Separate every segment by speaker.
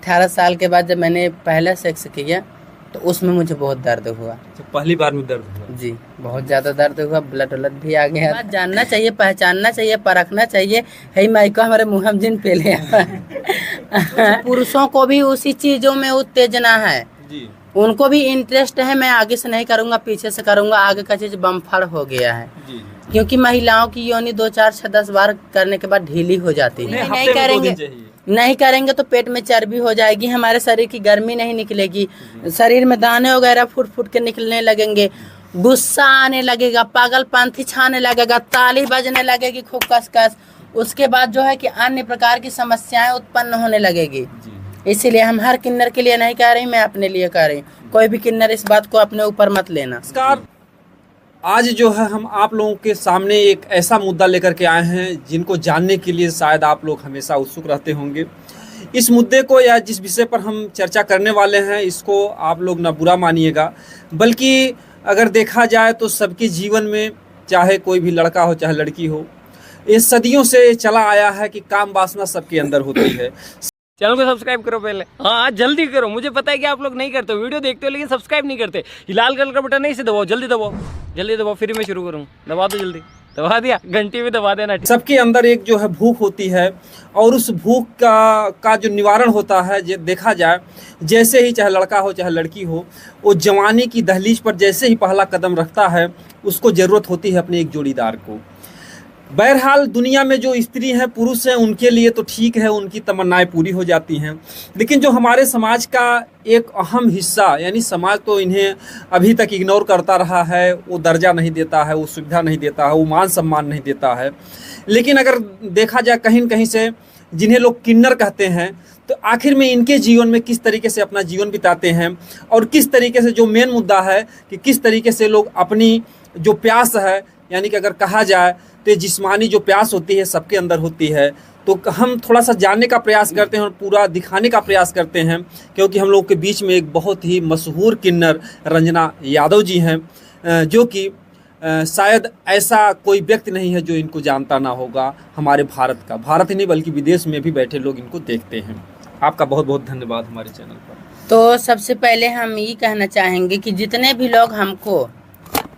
Speaker 1: 18 साल के बाद जब मैंने पहला सेक्स किया तो उसमें मुझे बहुत दर्द हुआ।
Speaker 2: तो पहली बार में दर्द हुआ?
Speaker 1: जी, बहुत ज़्यादा दर्द हुआ, ब्लड भी आ गया। बात जानना चाहिए, पहचानना चाहिए, परखना चाहिए। है माइको हमारे मुँह हम जिन पेले पुरुषों को भी उसी चीज़ों में उत्तेजना है
Speaker 2: जी।
Speaker 1: उनको भी इंटरेस्ट है। मैं आगे से नहीं करूँगा, पीछे से करूँगा, आगे का चीज़ बमफड़ हो गया है
Speaker 2: जी।
Speaker 1: क्योंकि महिलाओं की योनि 2, 4, 6, 10 बार करने के बाद ढीली हो जाती है। नहीं करेंगे, नहीं करेंगे तो पेट में चर्बी हो जाएगी, हमारे शरीर की गर्मी नहीं निकलेगी, शरीर में दाने वगैरह फुट फुट के निकलने लगेंगे, गुस्सा आने लगेगा, पागलपंथी छाने लगेगा, ताली बजने लगेगी खूब कस। उसके बाद जो है कि अन्य प्रकार की समस्याएं उत्पन्न होने लगेगी। इसीलिए हम हर किन्नर के लिए नहीं कह रही, मैं अपने लिए कह रही हूँ। कोई भी किन्नर इस बात को अपने ऊपर मत लेना।
Speaker 2: आज जो है हम आप लोगों के सामने एक ऐसा मुद्दा लेकर के आए हैं जिनको जानने के लिए शायद आप लोग हमेशा उत्सुक रहते होंगे। इस मुद्दे को या जिस विषय पर हम चर्चा करने वाले हैं इसको आप लोग ना बुरा मानिएगा, बल्कि अगर देखा जाए तो सबके जीवन में, चाहे कोई भी लड़का हो चाहे लड़की हो, ये सदियों से चला आया है कि काम वासना सबके अंदर होती है।
Speaker 3: चैनल को सब्सक्राइब करो पहले, हाँ जल्दी करो। मुझे पता है कि आप लोग नहीं करते हो, वीडियो देखते हो लेकिन सब्सक्राइब नहीं करते। ये लाल कलर का बटन नहीं से दबाओ, जल्दी दबाओ, जल्दी दबाओ, फिर मैं शुरू करूँ। दबा दो जल्दी, दबा दिया, घंटी भी दबा देना।
Speaker 2: सबके अंदर एक जो है भूख होती है और उस भूख का जो निवारण होता है, देखा जाए जैसे ही चाहे लड़का हो चाहे लड़की हो, वो जवानी की दहलीज पर जैसे ही पहला कदम रखता है उसको ज़रूरत होती है अपने एक जोड़ीदार को। बहरहाल दुनिया में जो स्त्री हैं पुरुष हैं उनके लिए तो ठीक है, उनकी तमन्नाएं पूरी हो जाती हैं, लेकिन जो हमारे समाज का एक अहम हिस्सा, यानी समाज तो इन्हें अभी तक इग्नोर करता रहा है, वो दर्जा नहीं देता है, वो सुविधा नहीं देता है, वो मान सम्मान नहीं देता है। लेकिन अगर देखा जाए कहीं न कहीं से जिन्हें लोग किन्नर कहते हैं, तो आखिर में इनके जीवन में किस तरीके से अपना जीवन बिताते हैं और किस तरीके से, जो मेन मुद्दा है कि किस तरीके से लोग अपनी जो प्यास है, यानी कि अगर कहा जाए तो जिस्मानी जो प्यास होती है सबके अंदर होती है, तो हम थोड़ा सा जानने का प्रयास करते हैं और पूरा दिखाने का प्रयास करते हैं, क्योंकि हम लोग के बीच में एक बहुत ही मशहूर किन्नर रंजना यादव जी हैं, जो कि शायद ऐसा कोई व्यक्ति नहीं है जो इनको जानता ना होगा। हमारे भारत ही नहीं बल्कि विदेश में भी बैठे लोग इनको देखते हैं। आपका बहुत बहुत धन्यवाद हमारे चैनल पर।
Speaker 1: तो सबसे पहले हम ये कहना चाहेंगे कि जितने भी लोग हमको,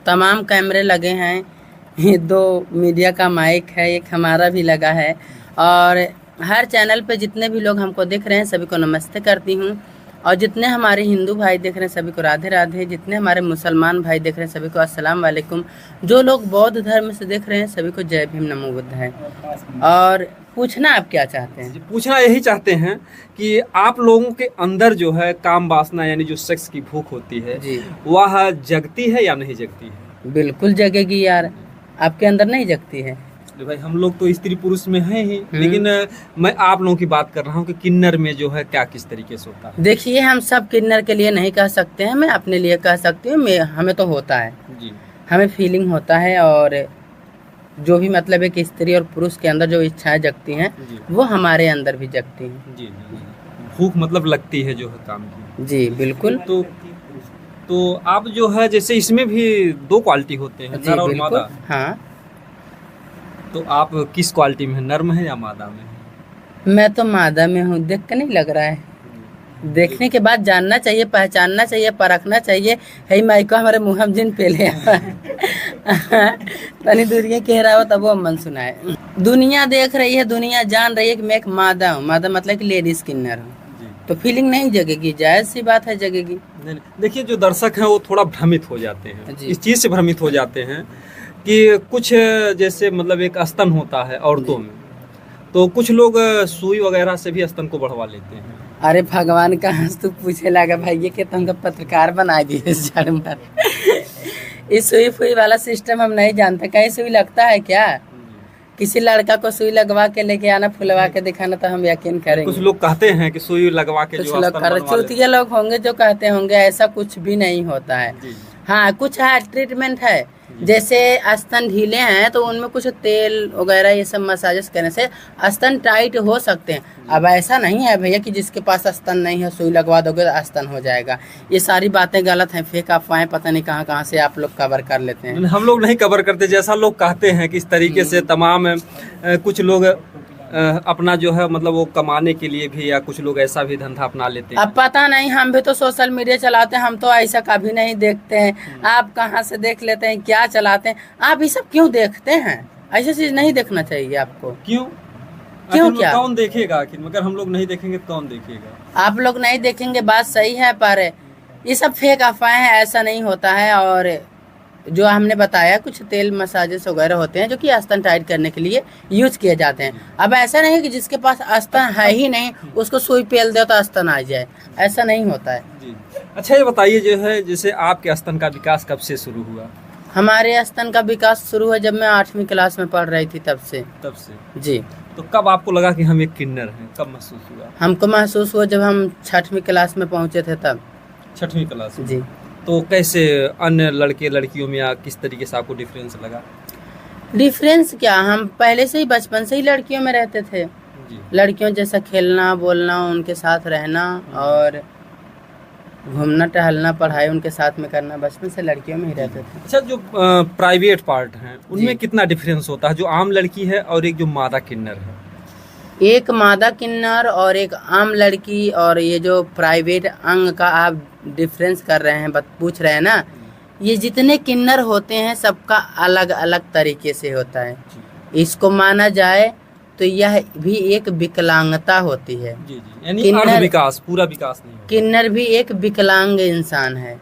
Speaker 1: तमाम कैमरे लगे हैं, 2 मीडिया का माइक है, एक हमारा भी लगा है, और हर चैनल पे जितने भी लोग हमको देख रहे हैं सभी को नमस्ते करती हूँ, और जितने हमारे हिंदू भाई देख रहे हैं सभी को राधे राधे, जितने हमारे मुसलमान भाई देख रहे हैं सभी को अस्सलाम वालेकुम, जो लोग बौद्ध धर्म से देख रहे हैं सभी को जय भीम नमो बुद्ध है। और पूछना आप क्या चाहते हैं?
Speaker 2: पूछना यही चाहते हैं कि आप लोगों के अंदर जो है काम वासना यानी जो सेक्स की भूख होती है
Speaker 1: जी,
Speaker 2: वह जगती है या नहीं जगती है?
Speaker 1: बिल्कुल जगेगी यार, आपके अंदर नहीं जगती है?
Speaker 2: भाई हम लोग तो स्त्री पुरुष में हैं ही, लेकिन मैं आप लोगों की बात कर रहा हूँ कि किन्नर में जो है क्या किस तरीके से होता है।
Speaker 1: देखिए, हम सब किन्नर के लिए नहीं कह सकते हैं, मैं अपने लिए कह सकती हूँ। हमें तो होता है
Speaker 2: जी,
Speaker 1: हमें फीलिंग होता है, और जो भी मतलब है कि स्त्री और पुरुष के अंदर जो इच्छाएं जगती हैं वो हमारे अंदर भी जगती हैं।
Speaker 2: जी, भूख मतलब लगती है जो है काम की।
Speaker 1: जी बिल्कुल।
Speaker 2: तो आप जो है जैसे इसमें भी 2 क्वालिटी होते हैं, नर और मादा।
Speaker 1: हाँ,
Speaker 2: तो आप किस क्वालिटी में है, नर में है या मादा में है?
Speaker 1: मैं तो मादा में हूँ। देख के नहीं लग रहा है? देखने के बाद जानना चाहिए, पहचानना चाहिए, परखना चाहिए। है माइको हमारे मुँह हम जिन पेले तनी दूरिया कह रहा हो तब वो मन सुनाए। दुनिया देख रही है, दुनिया जान रही है कि मैं एक मादा हूँ। मादा मतलब कि लेडीज किन्नर हूँ, तो फीलिंग नहीं जगेगी, जायज़ सी बात है, जगेगी।
Speaker 2: नहीं, देखिए जो दर्शक हैं वो थोड़ा भ्रमित हो जाते हैं, इस चीज़ से भ्रमित हो जाते हैं कि कुछ जैसे मतलब एक स्तन होता है औरतों में, तो कुछ लोग सुई वगैरह से भी स्तन को बढ़वा लेते हैं।
Speaker 1: अरे भगवान का हंस तू पूछे लगा भाई, ये तो हमको पत्रकार बना दिए इस सुई फुई वाला सिस्टम हम नहीं जानते। कहीं सुई लगता है क्या? किसी लड़का को सुई लगवा के लेके आना, फुलवा के दिखाना, तो हम यकीन करेंगे।
Speaker 2: कुछ लोग कहते हैं कि सुई लगवा के
Speaker 1: कुछ लोग चौथिया लोग होंगे जो कहते होंगे, ऐसा कुछ भी नहीं होता है। हाँ, कुछ है, ट्रीटमेंट है, जैसे स्तन ढीले हैं तो उनमें कुछ तेल वगैरह ये सब मसाजेस करने से स्तन टाइट हो सकते हैं। अब ऐसा नहीं है भैया कि जिसके पास स्तन नहीं है सुई लगवा दोगे तो स्तन हो जाएगा। ये सारी बातें गलत हैं, फेक अफवाहें, पता नहीं कहाँ से आप लोग कवर कर लेते हैं।
Speaker 2: हम लोग नहीं कवर करते, जैसा लोग कहते हैं कि इस तरीके से तमाम कुछ लोग अपना जो है मतलब वो कमाने के लिए भी, या कुछ लोग ऐसा भी धंधा अपना लेते हैं?
Speaker 1: अब पता नहीं, हम भी तो सोशल मीडिया चलाते हैं, हम तो ऐसा कभी नहीं देखते हैं। आप कहाँ से देख लेते हैं, क्या चलाते हैं? आप ये सब क्यों देखते हैं? ऐसी चीज नहीं देखना चाहिए आपको।
Speaker 2: क्यों
Speaker 1: क्यों क्या?
Speaker 2: कौन देखेगा आखिर? मगर हम लोग नहीं देखेंगे तो कौन देखेगा?
Speaker 1: आप लोग नहीं देखेंगे, बात सही है, पर ये सब फेक अफवाहें हैं, ऐसा नहीं होता है। और जो हमने बताया कुछ तेल मसाजेस वगैरह होते हैं जो कि स्तन टाइट करने के लिए यूज किए जाते हैं। अब ऐसा नहीं कि जिसके पास स्तन है ही नहीं उसको सुई पेल दे तो स्तन आ जाए, ऐसा नहीं होता है
Speaker 2: जी। अच्छा ये बताइए जो है, जैसे आपके स्तन का विकास कब से शुरू हुआ?
Speaker 1: हमारे स्तन का विकास शुरू हुआ जब मैं 8वीं क्लास में पढ़ रही थी, तब से जी।
Speaker 2: तो कब आपको लगा कि हम एक किन्नर हैं? कब महसूस हुआ?
Speaker 1: हमको महसूस हुआ जब हम 6वीं क्लास में पहुंचे थे, तब।
Speaker 2: 6वीं क्लास में?
Speaker 1: जी।
Speaker 2: तो कैसे अन्य लड़के लड़कियों में, या किस तरीके से आपको डिफरेंस लगा?
Speaker 1: डिफरेंस क्या, हम पहले से ही बचपन से ही लड़कियों में रहते थे
Speaker 2: जी।
Speaker 1: लड़कियों जैसा खेलना बोलना, उनके साथ रहना और घूमना टहलना, पढ़ाई उनके साथ में करना, बचपन से लड़कियों में ही रहते थे।
Speaker 2: अच्छा, जो प्राइवेट पार्ट हैं उनमें कितना डिफरेंस होता है, जो आम लड़की है और एक जो मादा किन्नर है?
Speaker 1: एक मादा किन्नर और एक आम लड़की, और ये जो प्राइवेट अंग का आप डिफरेंस कर रहे हैं, पूछ रहे हैं ना, ये जितने किन्नर होते हैं सबका अलग अलग तरीके से होता है। इसको माना जाए तो यह भी एक विकलांगता होती है।
Speaker 2: जी जी, यानी अर्ध विकास, पूरा विकास नहीं होता।
Speaker 1: किन्नर भी एक विकलांग इंसान है।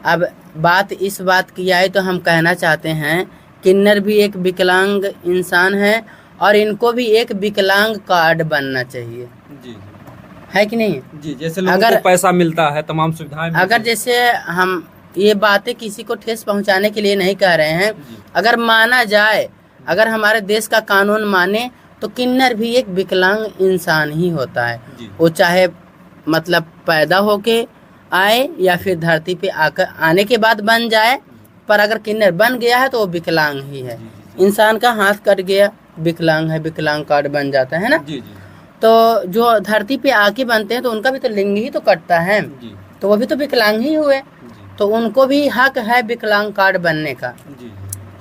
Speaker 1: अब बात इस बात की आए तो हम कहना चाहते हैं किन्नर भी एक विकलांग इंसान है और इनको भी एक विकलांग कार्ड बनना चाहिए।
Speaker 2: जी
Speaker 1: है कि नहीं?
Speaker 2: जी, जैसे लोगों को पैसा मिलता है, तमाम सुविधाएं,
Speaker 1: अगर जैसे हम ये बातें किसी को ठेस पहुंचाने के लिए नहीं कह रहे हैं, अगर माना जाए, अगर हमारे देश का कानून माने तो किन्नर भी एक विकलांग इंसान ही होता है। वो चाहे मतलब पैदा होके आए या फिर धरती पे आकर आने के बाद बन जाए, पर अगर किन्नर बन गया है तो वो विकलांग ही है। इंसान का हाथ कट गया, विकलांग है, विकलांग कार्ड बन जाता है ना।
Speaker 2: जी जी।
Speaker 1: तो जो धरती पे आके बनते हैं तो उनका भी तो लिंग ही तो कटता है, तो वो भी तो विकलांग ही हुए, तो उनको भी हक है विकलांग कार्ड बनने का।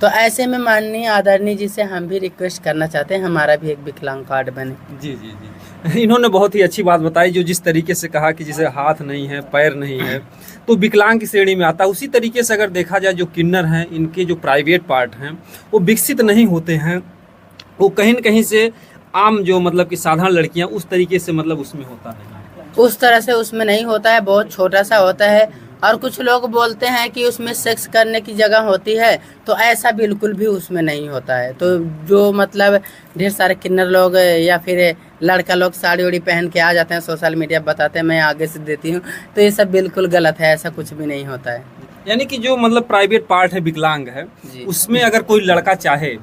Speaker 1: तो ऐसे में माननीय आदरणीय जी से हम भी रिक्वेस्ट करना चाहते हैं हमारा भी एक विकलांग कार्ड बने।
Speaker 2: जी जी जी, इन्होंने बहुत ही अच्छी बात बताई, जो जिस तरीके से कहा कि जिसे हाथ नहीं है, पैर नहीं है, तो विकलांग की श्रेणी में आता है। उसी तरीके से अगर देखा जाए, जो किन्नर हैं, इनके जो प्राइवेट पार्ट हैं वो विकसित नहीं होते हैं, वो कहीं न कहीं से आम जो मतलब कि साधारण लड़कियां उस तरीके से मतलब उसमें होता नहीं,
Speaker 1: उस तरह से उसमें नहीं होता है, बहुत छोटा सा होता है। और कुछ लोग बोलते हैं कि उसमें सेक्स करने की जगह होती है, तो ऐसा बिल्कुल भी उसमें नहीं होता है। तो जो मतलब ढेर सारे किन्नर लोग या फिर लड़का लोग साड़ी उड़ी पहन के आ जाते हैं, सोशल मीडिया बताते हैं मैं आगे से देती हूँ, तो ये सब बिल्कुल गलत है, ऐसा कुछ भी नहीं होता है।
Speaker 2: यानी कि जो मतलब प्राइवेट पार्ट है, विकलांग है, उसमें अगर कोई लड़का चाहे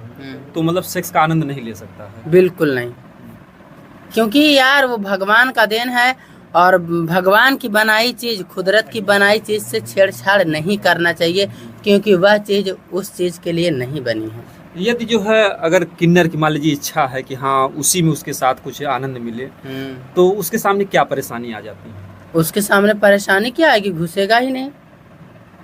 Speaker 2: तो मतलब सेक्स का आनंद नहीं ले सकता है?
Speaker 1: बिल्कुल नहीं, क्योंकि यार वो भगवान का देन है और भगवान की बनाई चीज, कुदरत की बनाई चीज से छेड़छाड़ नहीं करना चाहिए, क्योंकि वह चीज उस चीज के लिए नहीं बनी है।
Speaker 2: यदि जो है अगर किन्नर की मान लीजिए इच्छा है कि हाँ उसी में उसके साथ कुछ आनंद मिले, तो उसके सामने क्या परेशानी आ जाती है?
Speaker 1: उसके सामने परेशानी क्या आएगी, घुसेगा ही नहीं,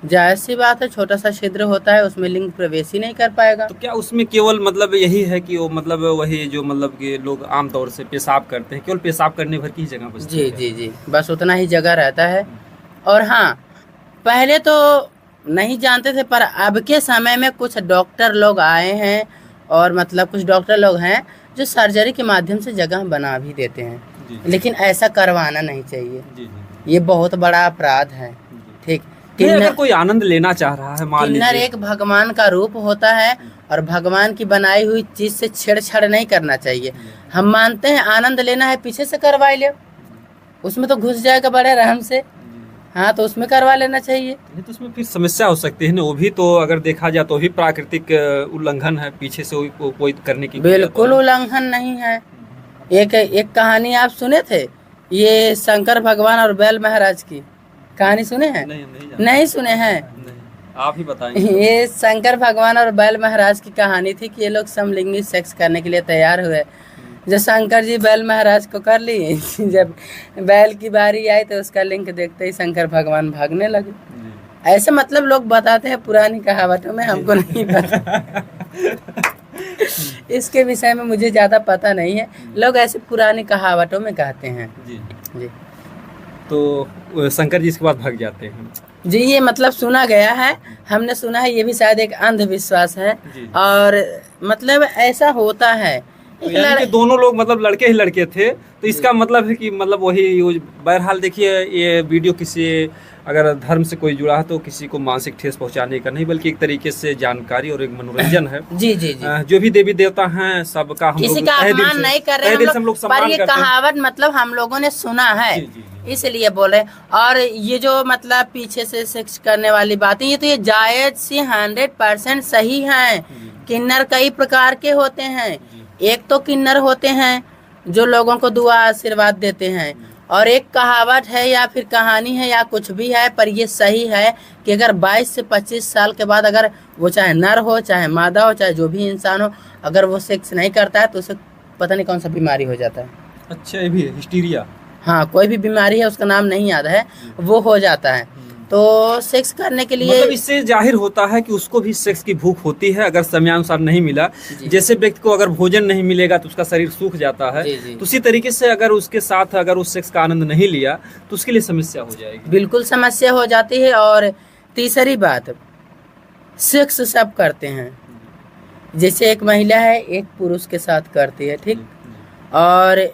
Speaker 1: जायज सी बात है, छोटा सा छिद्र होता है, उसमें लिंग प्रवेश ही नहीं कर पाएगा।
Speaker 2: तो क्या उसमें केवल मतलब यही है कि वो मतलब वही जो मतलब कि लोग आमतौर से पेशाब करते हैं, केवल पेशाब करने भर की ही जगह बचती है?
Speaker 1: जी जी जी, बस उतना ही जगह रहता है। और हाँ, पहले तो नहीं जानते थे, पर अब के समय में कुछ डॉक्टर लोग आए हैं और मतलब कुछ डॉक्टर लोग हैं जो सर्जरी के माध्यम से जगह बना भी देते हैं, लेकिन ऐसा करवाना नहीं चाहिए। ये बहुत बड़ा अपराध है। ठीक,
Speaker 2: अगर कोई आनंद लेना चाह रहा है, मान लीजिए,
Speaker 1: किन्नर एक भगवान का रूप होता है और भगवान की बनाई हुई चीज से छेड़छाड़ नहीं करना चाहिए। हम मानते हैं आनंद लेना है, पीछे से करवा ले, उसमें तो घुस जाएगा बड़े आराम से, हाँ तो उसमें करवा लेना चाहिए।
Speaker 2: नहीं तो उसमें फिर समस्या हो सकती है ना, वो भी तो अगर देखा जाए तो भी प्राकृतिक उल्लंघन है, पीछे से कोई करने की
Speaker 1: बिल्कुल उल्लंघन नहीं है। एक कहानी आप सुने थे, ये शंकर भगवान और बैल महाराज की कहानी सुने हैं? नहीं सुने हैं?
Speaker 2: आप ही बताएंगे।
Speaker 1: ये शंकर भगवान और बैल महाराज की कहानी थी कि ये लोग समलिंगी सेक्स करने के लिए तैयार हुए। जब शंकर जी बैल महाराज को कर ली, जब बैल की बारी आई तो उसका लिंग देखते ही शंकर भगवान भागने लगे। ऐसे मतलब लोग बताते हैं पुरानी कहावतों में, हमको नहीं पता। इसके विषय में मुझे ज़्यादा पता नहीं है, लोग ऐसे पुरानी कहावतों में कहते हैं।
Speaker 2: जी
Speaker 1: जी
Speaker 2: तो शंकर जी इसके बाद भाग जाते हैं।
Speaker 1: जी, ये मतलब सुना गया है, हमने सुना है, ये भी शायद एक अंधविश्वास है।
Speaker 2: जी।
Speaker 1: और मतलब ऐसा होता है,
Speaker 2: तो यानी कि दोनों लोग मतलब लड़के ही लड़के थे, तो इसका मतलब है कि मतलब वही। बहरहाल देखिए, ये वीडियो किसी अगर धर्म से कोई जुड़ा है तो किसी को मानसिक ठेस पहुंचाने का नहीं, बल्कि एक तरीके से जानकारी और एक मनोरंजन है।
Speaker 1: जी जी जी।
Speaker 2: जो भी देवी देवता हैं सबका हम
Speaker 1: किसी
Speaker 2: लोग
Speaker 1: का
Speaker 2: तहे दिल
Speaker 1: अपमान
Speaker 2: से-
Speaker 1: नहीं कर
Speaker 2: तहे दिल से हम
Speaker 1: रहे
Speaker 2: लोग
Speaker 1: पर
Speaker 2: सम्मान
Speaker 1: ये
Speaker 2: करते हैं।
Speaker 1: कहावत मतलब हम लोगों ने सुना है,
Speaker 2: जी, जी, जी।
Speaker 1: इसलिए बोले। और ये जो मतलब पीछे से सेक्स करने वाली बातें, ये तो ये जायज सी 100% सही है। किन्नर कई प्रकार के होते हैं। एक तो किन्नर होते हैं जो लोगों को दुआ आशीर्वाद देते हैं, और एक कहावत है या फिर कहानी है या कुछ भी है, पर ये सही है कि अगर 22 से 25 साल के बाद अगर वो चाहे नर हो चाहे मादा हो चाहे जो भी इंसान हो, अगर वो सेक्स नहीं करता है तो उसे पता नहीं कौन सा बीमारी हो जाता है।
Speaker 2: अच्छा, ये भी है हिस्टीरिया।
Speaker 1: हाँ, कोई भी बीमारी है, उसका नाम नहीं याद है, वो हो जाता है। तो सेक्स करने के लिए
Speaker 2: मतलब इससे जाहिर होता है कि उसको भी सेक्स की भूख होती है, अगर समयानुसार नहीं मिला।
Speaker 1: जी।
Speaker 2: जैसे व्यक्ति को अगर भोजन नहीं मिलेगा तो उसका शरीर सूख जाता है,
Speaker 1: जी, जी।
Speaker 2: तो उसी तरीके से अगर उसके साथ अगर उस सेक्स का आनंद नहीं लिया तो उसके लिए समस्या हो जाएगी।
Speaker 1: बिल्कुल समस्या हो जाती है। और तीसरी बात, सेक्स सब करते हैं, जैसे एक महिला है एक पुरुष के साथ करती है, ठीक। और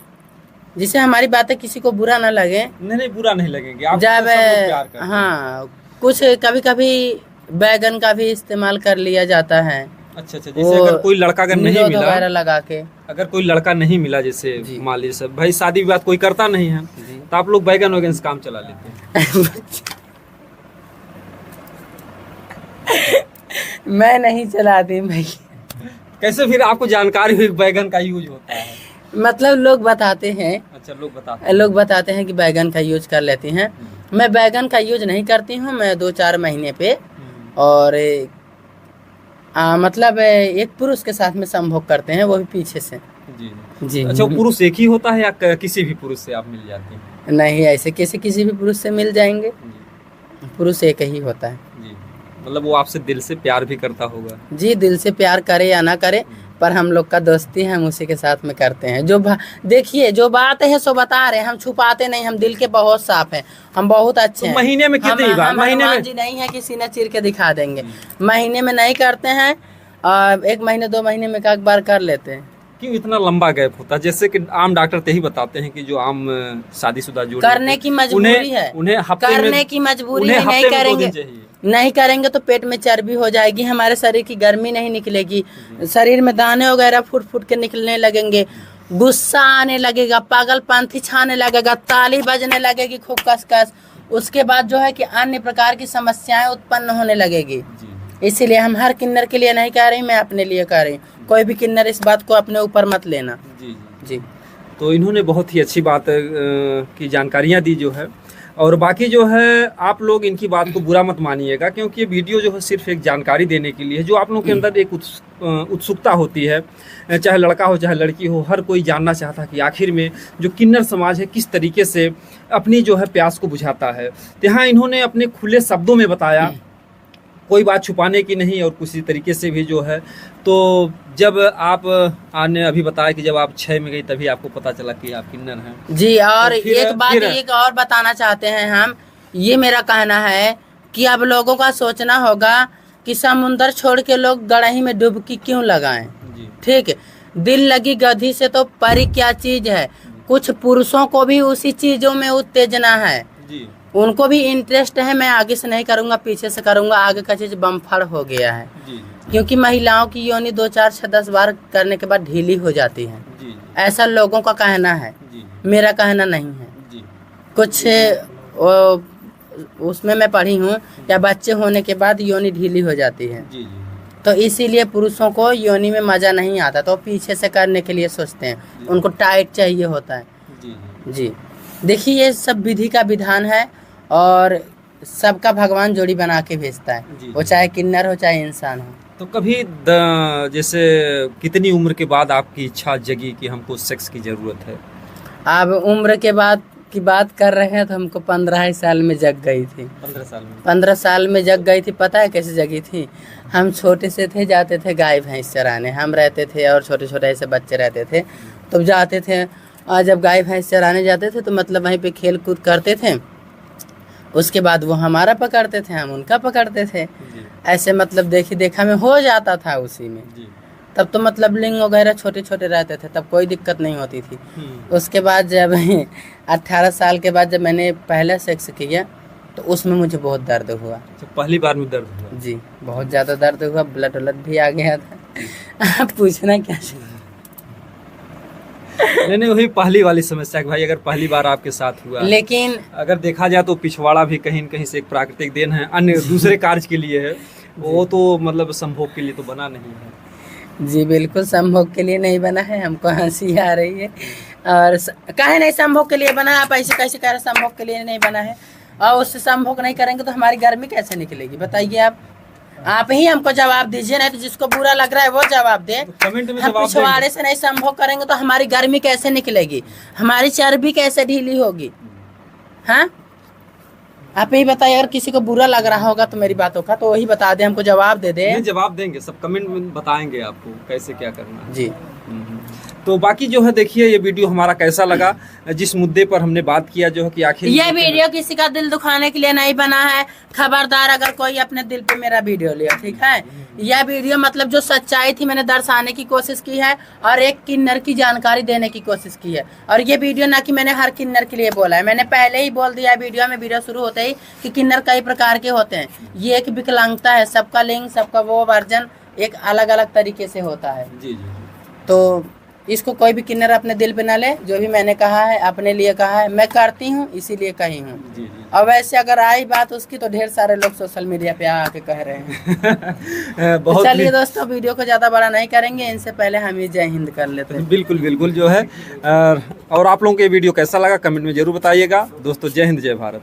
Speaker 1: जिससे हमारी बातें किसी को बुरा ना लगे,
Speaker 2: नहीं बुरा नहीं लगेंगे आप,
Speaker 1: जब
Speaker 2: सब लोग प्यार करते हैं।
Speaker 1: हाँ, कुछ कभी कभी बैगन का भी इस्तेमाल कर लिया जाता है।
Speaker 2: अच्छा, जैसे अगर कोई लड़का अगर नहीं
Speaker 1: निरोध
Speaker 2: मिला,
Speaker 1: वगैरह लगा के,
Speaker 2: अगर कोई लड़का नहीं मिला, जैसे
Speaker 1: जी।
Speaker 2: मान लीजिए सब भाई शादी विवाह कोई करता नहीं है,
Speaker 1: जी।
Speaker 2: तो आप लोग बैगन वैगन से काम चला लेते हैं।
Speaker 1: मैं नहीं चलाती भाई।
Speaker 2: कैसे फिर आपको जानकारी हुई बैगन का यूज होता है?
Speaker 1: मतलब लोग बताते हैं,
Speaker 2: अच्छा,
Speaker 1: लोग बताते हैं कि बैगन का यूज कर लेती हैं। मैं बैगन का यूज नहीं करती हूँ, मैं 2-4 महीने पे और मतलब एक पुरुष के साथ में संभोग करते हैं, वो भी पीछे से।
Speaker 2: जी
Speaker 1: जी।
Speaker 2: अच्छा, वो पुरुष एक ही होता है या किसी भी पुरुष से आप मिल जाती हैं?
Speaker 1: नहीं, ऐसे किसी भी पुरुष से मिल जाएंगे,
Speaker 2: जी,
Speaker 1: पुरुष एक ही होता है।
Speaker 2: जी। मतलब वो आपसे दिल से प्यार भी करता होगा?
Speaker 1: जी, दिल से प्यार करे या ना करे, पर हम लोग का दोस्ती है, हम उसी के साथ में करते हैं। देखिए, जो बात है सो बता रहे हैं, हम छुपाते नहीं, हम दिल के बहुत साफ हैं, हम बहुत अच्छे
Speaker 2: तो
Speaker 1: हैं।
Speaker 2: महीने में कितनी बार?
Speaker 1: हम
Speaker 2: महीने
Speaker 1: हनुमान
Speaker 2: में
Speaker 1: जी नहीं है कि सीना चीर के दिखा देंगे। महीने में नहीं करते हैं, और 1 महीने 2 महीने में एक बार कर लेते हैं।
Speaker 2: क्यों इतना लंबा गैप होता है? जैसे कि आम डॉक्टर तो यही बताते हैं कि जो आम शादीशुदा जोड़ी
Speaker 1: करने की मजबूरी है,
Speaker 2: उन्हें हफ्ते में,
Speaker 1: करने की मजबूरी
Speaker 2: उन्हें
Speaker 1: है, नहीं
Speaker 2: हफ्ते में 2
Speaker 1: करेंगे
Speaker 2: दिन चाहिए।
Speaker 1: नहीं करेंगे तो पेट में चर्बी हो जाएगी, हमारे शरीर की गर्मी नहीं निकलेगी, शरीर में दाने वगैरह फुट फुट के निकलने लगेंगे, गुस्सा आने लगेगा, पागलपंथी छाने लगेगा, ताली बजने लगेगी खूब कस कस। उसके बाद जो है कि अन्य प्रकार की समस्याएं उत्पन्न होने लगेगी। इसीलिए हम हर किन्नर के लिए नहीं कह रही, मैं अपने लिए कह रही हूँ। कोई भी किन्नर इस बात को अपने ऊपर मत लेना।
Speaker 2: जी
Speaker 1: जी।
Speaker 2: तो इन्होंने बहुत ही अच्छी बात की जानकारियाँ दी जो है, और बाकी जो है आप लोग इनकी बात को बुरा मत मानिएगा, क्योंकि ये वीडियो जो है सिर्फ एक जानकारी देने के लिए है। जो आप लोगों के अंदर एक उत्सुकता होती है, चाहे लड़का हो चाहे लड़की हो, हर कोई जानना चाहता है कि आखिर में जो किन्नर समाज है किस तरीके से अपनी जो है प्यास को बुझाता है। तो यहाँ इन्होंने अपने खुले शब्दों में बताया, कोई बात छुपाने की नहीं, और किसी तरीके से भी जो है। तो जब आप आने अभी बताया कि जब आप 6 में गई तभी आपको पता चला कि आप किन्नर हैं।
Speaker 1: जी। और
Speaker 2: तो फिर-
Speaker 1: एक बात
Speaker 2: फिर-
Speaker 1: एक और बताना चाहते हैं हम, ये मेरा कहना है कि अब लोगों का सोचना होगा कि समुंदर छोड़ के लोग गड़ही में डुबकी क्यों लगाएं।
Speaker 2: जी
Speaker 1: ठीक, दिल लगी गधी से तो परी क्या चीज है। कुछ पुरुषों को भी उसी चीजों में उत्तेजना है,
Speaker 2: जी
Speaker 1: उनको भी इंटरेस्ट है। मैं आगे से नहीं करूंगा, पीछे से करूंगा, आगे का चीज बमफड़ हो गया है।
Speaker 2: जी
Speaker 1: क्योंकि महिलाओं की योनि 2, 4, 6, 10 बार करने के बाद ढीली हो जाती है,
Speaker 2: जी
Speaker 1: ऐसा लोगों का कहना है,
Speaker 2: जी
Speaker 1: मेरा कहना नहीं है।
Speaker 2: जी
Speaker 1: कुछ उसमें मैं पढ़ी हूँ, या बच्चे होने के बाद योनि ढीली हो जाती है,
Speaker 2: जी
Speaker 1: तो इसीलिए पुरुषों को योनि में मजा नहीं आता, तो पीछे से करने के लिए सोचते हैं, उनको टाइट चाहिए होता है।
Speaker 2: जी
Speaker 1: जी। देखिए, ये सब विधि का विधान है, और सबका भगवान जोड़ी बना के भेजता है,
Speaker 2: जी।
Speaker 1: वो चाहे किन्नर हो चाहे इंसान हो।
Speaker 2: तो कभी जैसे कितनी उम्र के बाद आपकी इच्छा जगी कि हमको सेक्स की जरूरत है?
Speaker 1: अब उम्र के बाद की बात कर रहे हैं तो हमको 15 साल में जग गई थी।
Speaker 2: 15 साल में?
Speaker 1: 15 साल में जग गई थी। पता है कैसे जगी थी? हम छोटे से थे, जाते थे गाय भैंस चराने, हम रहते थे और छोटे छोटे ऐसे बच्चे रहते थे, तो जाते थे। और जब गाय भैंस चराने जाते थे तो मतलब वहीं पे खेल कूद करते थे। उसके बाद वो हमारा पकड़ते थे, हम उनका पकड़ते थे। ऐसे मतलब देखा में हो जाता था उसी में। तब तो मतलब लिंग वगैरह छोटे छोटे रहते थे, तब कोई दिक्कत नहीं होती थी। उसके बाद जब 18 साल के बाद जब मैंने पहला सेक्स किया तो उसमें मुझे बहुत दर्द हुआ।
Speaker 2: तो पहली बार में दर्द हुआ? जी,
Speaker 1: बहुत ज़्यादा दर्द हुआ, ब्लड भी आ गया था। आप पूछना क्या?
Speaker 2: नहीं, वही पहली वाली समस्या कि भाई अगर पहली बार आपके साथ हुआ,
Speaker 1: लेकिन
Speaker 2: अगर देखा जाए तो पिछवाड़ा भी कहीं न कहीं से एक प्राकृतिक देन है, अन्य दूसरे कार्य के लिए है, वो तो मतलब संभोग के लिए तो बना नहीं है।
Speaker 1: जी बिल्कुल संभोग के लिए नहीं बना है। हमको हंसी आ रही है। और काहे नहीं संभोग के लिए बना है? आप ऐसे कैसे कह रहे संभोग के लिए नहीं बना है? और उससे संभोग नहीं करेंगे तो हमारी गर्मी कैसे निकलेगी बताइए आप ही हमको जवाब दीजिए। नहीं तो जिसको बुरा लग रहा है वो जवाब दे।
Speaker 2: कमेंट में
Speaker 1: हम पिछवाड़े से नहीं संभोग करेंगे तो हमारी गर्मी कैसे निकलेगी? हमारी चर्बी कैसे ढीली होगी? हाँ, आप ही बताइए। अगर किसी को बुरा लग रहा होगा तो मेरी बातों का, तो वही बता दे, हमको जवाब दे दे।
Speaker 2: जवाब देंगे, सब कमेंट में बताएंगे आपको कैसे क्या करना है।
Speaker 1: जी।
Speaker 2: तो बाकी जो है देखिए ये वीडियो हमारा कैसा लगा, जिस मुद्दे पर हमने बात किया जो है कि आखिर
Speaker 1: ये वीडियो किसी का दिल दुखाने के लिए नहीं बना है। खबरदार अगर कोई अपने दिल पे मेरा वीडियो लिया, ठीक है? यह वीडियो मतलब जो सच्चाई थी मैंने दर्शाने की कोशिश की है और एक किन्नर की जानकारी देने की कोशिश की है। और ये वीडियो ना कि मैंने हर किन्नर के लिए बोला है, मैंने पहले ही बोल दिया वीडियो में, वीडियो शुरू होते ही कि किन्नर कई प्रकार के होते हैं। ये एक विकलांगता है, सबका लिंग, सबका वो वर्जन एक अलग अलग तरीके से होता है।
Speaker 2: जी।
Speaker 1: तो इसको कोई भी किन्नर अपने दिल पे ना ले। जो भी मैंने कहा है अपने लिए कहा है, मैं करती हूँ इसीलिए कही हूँ। और वैसे अगर आई बात उसकी तो ढेर सारे लोग सोशल मीडिया पे आके कह रहे हैं। तो चलिए दोस्तों, वीडियो को ज़्यादा बड़ा नहीं करेंगे, इनसे पहले हम ही जय हिंद कर लेते हैं।
Speaker 2: बिल्कुल जो है। और आप लोगों को ये वीडियो कैसा लगा कमेंट में जरूर बताइएगा। दोस्तों जय हिंद, जय भारत।